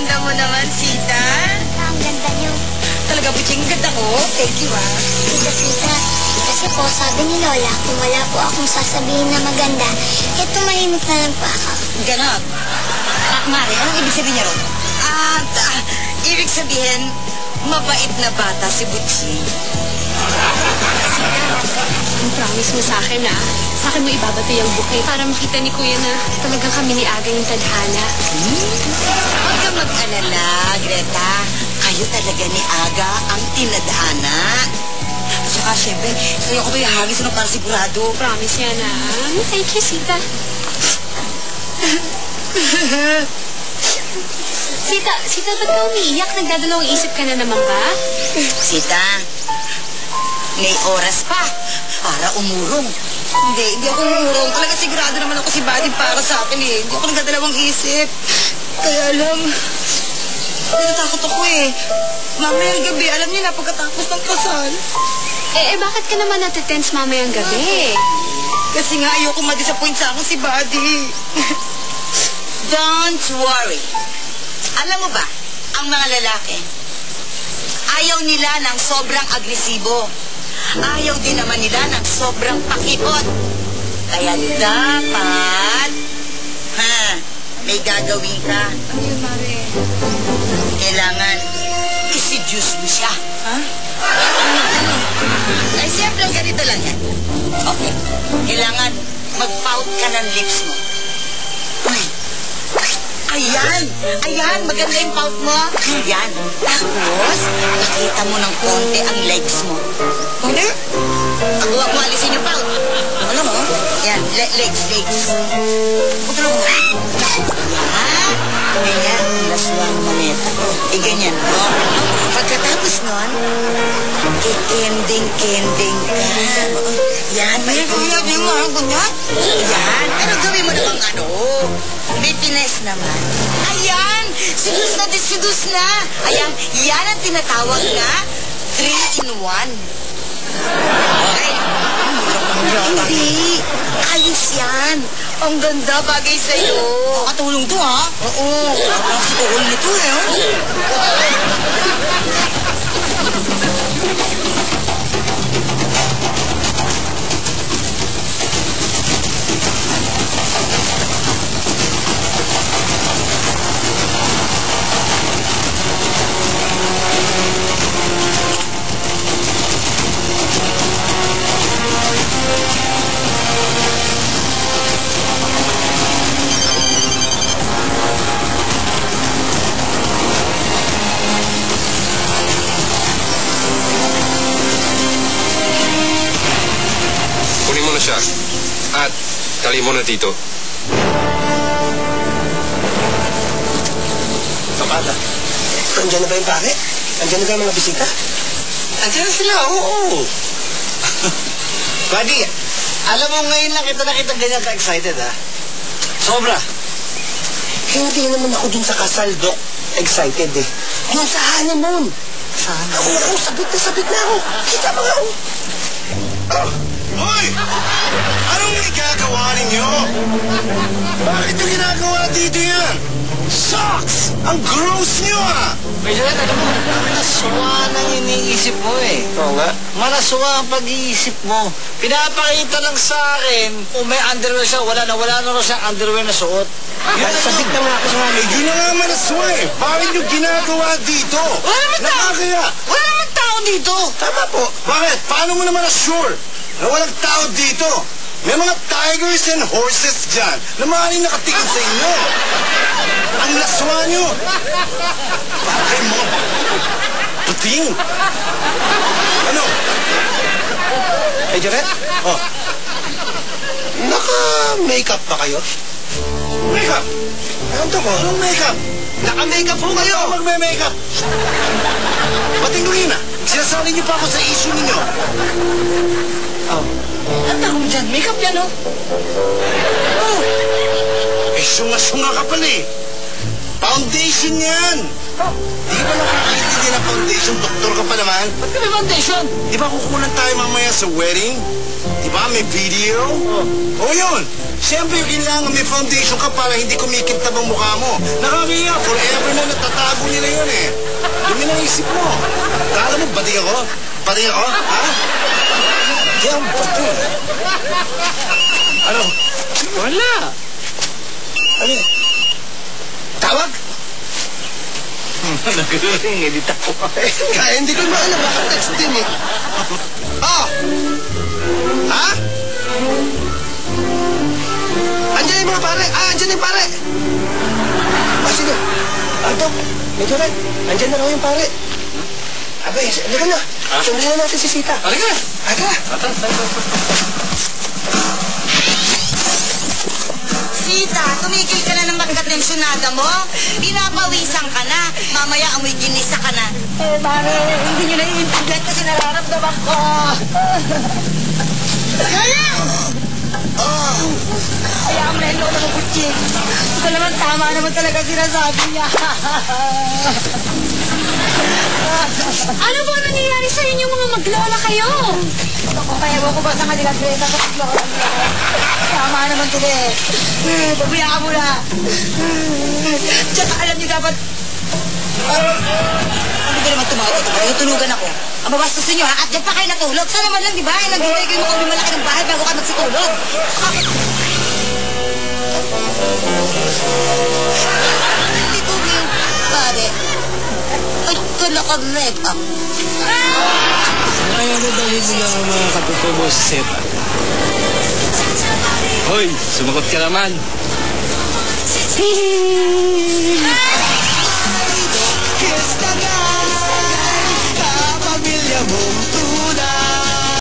ganda mo naman, Sita. Ang ganda niyo. Talaga, Butching, ganda ko. Thank you, ah. Sita, kasi po sabi ni Lola, kung wala po akong sasabihin na maganda, eh tumahimik na lang po ako. Ganon. Mari, anong ibig sabihin niya ron? Ibig sabihin, mabait na bata si Butching. Ang promise mo sa akin, sa akin mo ibabati yung bouquet para makita ni Kuya na talagang kami ni Aga yung tadhana. Huwag ka mag-alala, Greta. Kayo talaga ni Aga ang tinadhana. At saka, syempre, sa'yo ko ba yung hagis na para sigurado? Promise yan, Thank you, Sita. Sita, ba't ka umiiyak? Nagdadalawang isip ka na naman ba? Sita, may oras pa para umurong. Hindi ako umurong. Talaga sigurado naman ako si Buddy para sa akin eh. Hindi ako nagdadalawang isip. Kaya lang, natatakot ako eh. Mamayang gabi, alam niyo na pagkatapos ng kasal. Bakit ka naman natitense mamayang gabi? Kasi nga ayoko ma-disappoint sa akin si Buddy. Don't worry. Alam mo ba, ang mga lalaki, ayaw nila ng sobrang agresibo. Ayaw din naman nila ng sobrang pakipot. Kaya dapat, may gagawin ka. Ayun, Mare. Kailangan isi-juice mo siya. Ay, siyempre, ganito lang yan. Okay. Kailangan mag-pout ka ng lips mo. Ayan! Ayan! Maganda yung pout mo. Ayan. Tapos, nakita mo ng konti ang legs mo. Ano? Huwag mo alisin yung pout. Ano mo? Yan. Legs. Putro mo. Ayan. Ganyan. Laswang maneta. Ganyan. Pagkatapos nun, kikending ka. Yan. May gawin mo ang ganyan? Yan. Pero gawin mo namang ano? May pines naman. Ayan! Sidus na! Ayan, yan ang tinatawag na 3-in-1. Ay, hindi. Ayos yan. Ang ganda, bagay sa'yo. Katulong to, ha? Oo. Ang sikohol nito, eh. Siya. At tali mo na dito. Kapata, nandiyan na ba yung pare? Nandiyan na ba yung mga bisita? Nandiyan na sila, oo. Buddy, alam mo ngayon lang kita nakita ganyan ka-excited, ha? Sobra. Hindi naman ako dun sa kasal, Dok. Excited eh. Yung sa honeymoon. Sana. Oo, sabit na ako. Kita ba nga ako? Hoy! Anong ginagawa ninyo? Bakit nyo ginagawa dito yan? Sucks! Ang gross nyo, ah! Medyo lang, alam mo, manaswa ang iniisip mo eh. Oo nga. Manaswa ang pag-iisip mo. Pinapakita lang sa akin, kung may underwear siya, wala na raw siyang underwear na suot. Sabit na nga ako sa honeymoon. Eh, yun na nga manaswa eh. Bakit nyo ginagawa dito? Wala naman tao! Nakakaya! Wala naman tao dito! Tama po. Bakit? Paano mo naman assure na walang tao dito? May mga tigers and horses dyan na maaaring nakatingin sa inyo. Ang laswa nyo. Para kayo mga puting. Ano? Hey, Jaret? Oh, Naka-makeup ba kayo? makeup. Ano to ko? Anong makeup? Naka-makeup po kayo! Ano magme-makeup? Patingulin na. Sinasali niyo pa ako sa issue ninyo. Oh. Ang tawag mo dyan, makeup yan, oh. Oh. Eh, sunga-sunga ka pala eh. Foundation yan. Di ba nakakaintindi ng foundation? Doktor ka pa naman. Ba't kami foundation? Di ba kukunan tayo mamaya sa wedding? Di ba may video? Oh, yun. Siyempre, kailangan may foundation ka para hindi kumikintab ang mukha mo. Nakakaya, forever na natatago nila yun eh. Yun ang isip mo. Kala mo, bati ako? Bati ako? Ha? Kaya ang bati. Ano? Wala. Ano? Tawag? Nagaling, edit ako. Kaya hindi ko maalam. Baka text din eh. Oh! Ha? Andiyan yung mga pare. Andiyan yung pare. Sige. Dok, medyo rin. Andiyan na raw yung pare. Abay, halika na. Sundin na natin si Sita. Halika na. Halika. Sita, tumigil ka na ng magkatensyonada mo. Pinapawisan ka na. Mamaya amoy ginisa ka na. Mare, hindi nyo naiintindihan kasi nararamdaman ko. Kaya ang melo ng butchi. Ito naman tama naman talaga sinasabi niya. Ano ba nangyayari sa inyo mga maglola kayo? Ako kaya mo ko ba sa kanila Greta sa paglola niya? Tama naman ito eh. Pabayaan mo na. Tsaka alam niyo dapat... Ano ba naman tumawag? Tulugan ako. Ang babastos ninyo ha? At dyan pa kayo natulog. Sana naman lang, di ba? Naghintay kayo makauwi malaki ng bahay bago ka magsitulog. Dito ba yung pare? Ay, ito naka-make up. Ayaw mo dalhin mo lang ang mga katutubo sa seta. Hoy, sumagot ka naman.